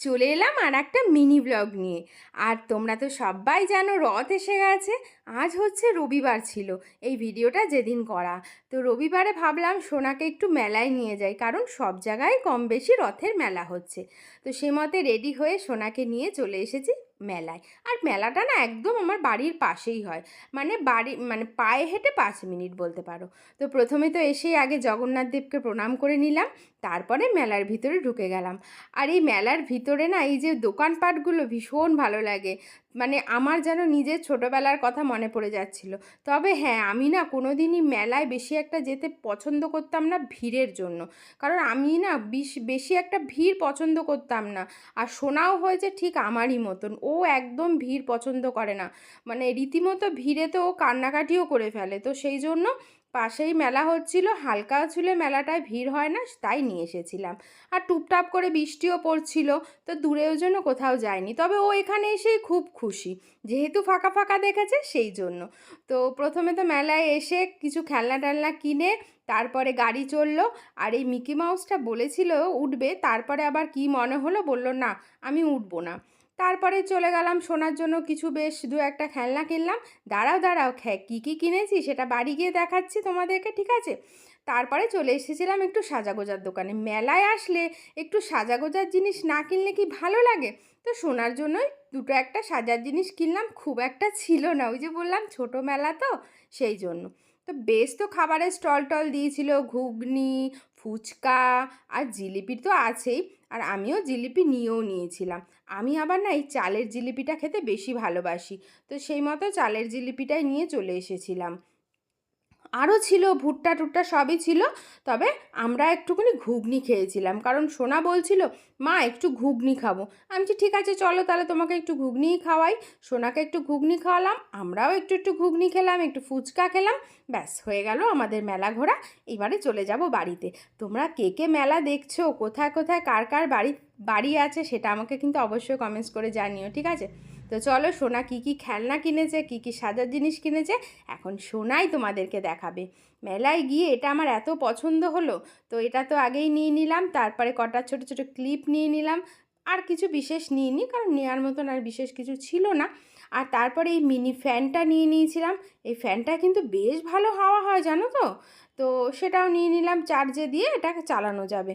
চলে এলাম আর একটা মিনি ব্লগ নিয়ে। আর তোমরা তো সবাই জানো রথ এসে গেছে। আজ হচ্ছে রবিবার ছিল এই ভিডিওটা যেদিন করা। তো রবিবারে ভাবলাম সোনাকে একটু মেলায় নিয়ে যাই, কারণ সব জায়গায় কম বেশি রথের মেলা হচ্ছে। তো সে মতে রেডি হয়ে সোনাকে নিয়ে চলে এসেছি মেলায়। আর মেলাটা না একদম আমার বাড়ির পাশেই হয়, মানে পায়ে হেঁটে 5 মিনিট বলতে পারো। তো প্রথমে তো এসেই আগে জগন্নাথ দেবকে প্রণাম করে নিলাম, তারপরে মেলার ভিতরে ঢুকে গেলাম। আর এই মেলার ভিতরে না এই যে দোকানপাটগুলো ভীষণ ভালো লাগে, মানে আমার যেন নিজের ছোটোবেলার কথা মনে পড়ে যাচ্ছিল। তবে হ্যাঁ, আমি না কোনো দিনই মেলায় বেশি একটা যেতে পছন্দ করতাম না ভিড়ের জন্য, কারণ আমি না বেশি একটা ভিড় পছন্দ করতাম না। আর শোনাও হয়েছে ঠিক আমারই মতন, ও একদম ভিড় পছন্দ করে না, মানে রীতিমতো ভিড়ে তো ও কান্নাকাটিও করে ফেলে। তো সেই জন্য পাশেই মেলা হচ্ছিল, হালকা ছিল মেলাটায়, ভিড় হয় না, তাই নিয়ে এসেছিলাম। আর টুপটাপ করে বৃষ্টিও পড়ছিল, তো দূরেও জন্য কোথাও যায়নি। তবে ও এখানে এসেই খুব খুশি, যেহেতু ফাঁকা ফাঁকা দেখেছে সেই জন্য। তো প্রথমে তো মেলায় এসে কিছু খেলনা টেলনা কিনে তারপরে গাড়ি চললো। আর এই মিকি মাউসটা বলেছিল উঠবে, তারপরে আবার কি মনে হলো, বলল না আমি উঠবো না। তারপরে চলে গেলাম শোনার জন্য, কিছু বেশ দু একটা খেলনা কিনলাম। দাঁড়াও দাঁড়াও, কী কী কিনেছি সেটা বাড়ি গিয়ে দেখাচ্ছি তোমাদেরকে, ঠিক আছে? তারপরে চলে এসেছিলাম একটু সাজাগোজার দোকানে। মেলায় আসলে একটু সাজাগোজার জিনিস না কিনলে কি ভালো লাগে? তো শোনার জন্যই দুটো একটা সাজার জিনিস কিনলাম, খুব একটা ছিল না, ওই যে বললাম ছোটো মেলা তো সেই জন্য। তো বেশ তো খাবারের স্টল টল দিয়েছিল, ঘুগনি, ফুচকা আর জিলিপি তো আছেই। আর আমিও জিলিপি নিয়েও নিয়েছিলাম। আমি আবার না এই চালের জিলিপিটা খেতে বেশি ভালোবাসি, তো সেই মতো চালের জিলিপিটাই নিয়ে চলে এসেছিলাম। আরও ছিল ভুট্টা টুট্টা সবই ছিল, তবে আমরা একটুখানি ঘুগনি খেয়েছিলাম, কারণ সোনা বলছিল মা একটু ঘুগনি খাবো। আমি বলছি ঠিক আছে চলো তাহলে তোমাকে একটু ঘুগনিই খাওয়াই। সোনাকে একটু ঘুগনি খাওয়ালাম, আমরাও একটু একটু ঘুগনি খেলাম, একটু ফুচকা খেলাম, ব্যাস হয়ে গেল আমাদের মেলা ঘোরা। এবারে চলে যাব বাড়িতে। তোমরা কে কে মেলা দেখছো, কোথায় কোথায় কার কার বাড়ি আছে সেটা আমাকে কিন্তু অবশ্যই কমেন্টস করে জানিও, ঠিক আছে? তো চলো, সোনা কী কী খেলনা কিনেছে, কী কী সাজার জিনিস কিনেছে এখন সোনাই তোমাদেরকে দেখাবে। মেলায় গিয়ে এটা আমার এত পছন্দ হলো, তো এটা তো আগেই নিয়ে নিলাম। তারপরে কটা ছোটো ছোটো ক্লিপ নিয়ে নিলাম। আর কিছু বিশেষ নিইনি, কারণ নেওয়ার মতন আর বিশেষ কিছু ছিল না। আর তারপরে এই মিনি ফ্যানটা নিয়ে নিয়েছিলাম। এই ফ্যানটা কিন্তু বেশ ভালো হাওয়া হয় জানো তো। তো সেটাও নিয়ে নিলাম, চার্জে দিয়ে এটাকে চালানো যাবে।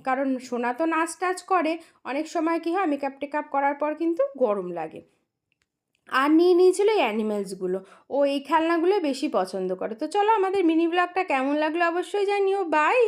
কারণ সোনা তো নাচ টাচ করে, অনেক সময় কী হয় মেকআপ টেকআপ করার পর কিন্তু গরম লাগে। আর নিয়ে নিয়েছিল এই অ্যানিমেলসগুলো, ও এই খেলনাগুলো বেশি পছন্দ করে। তো চলো, আমাদের মিনি ব্লগটা কেমন লাগলো অবশ্যই জানিও। বাই।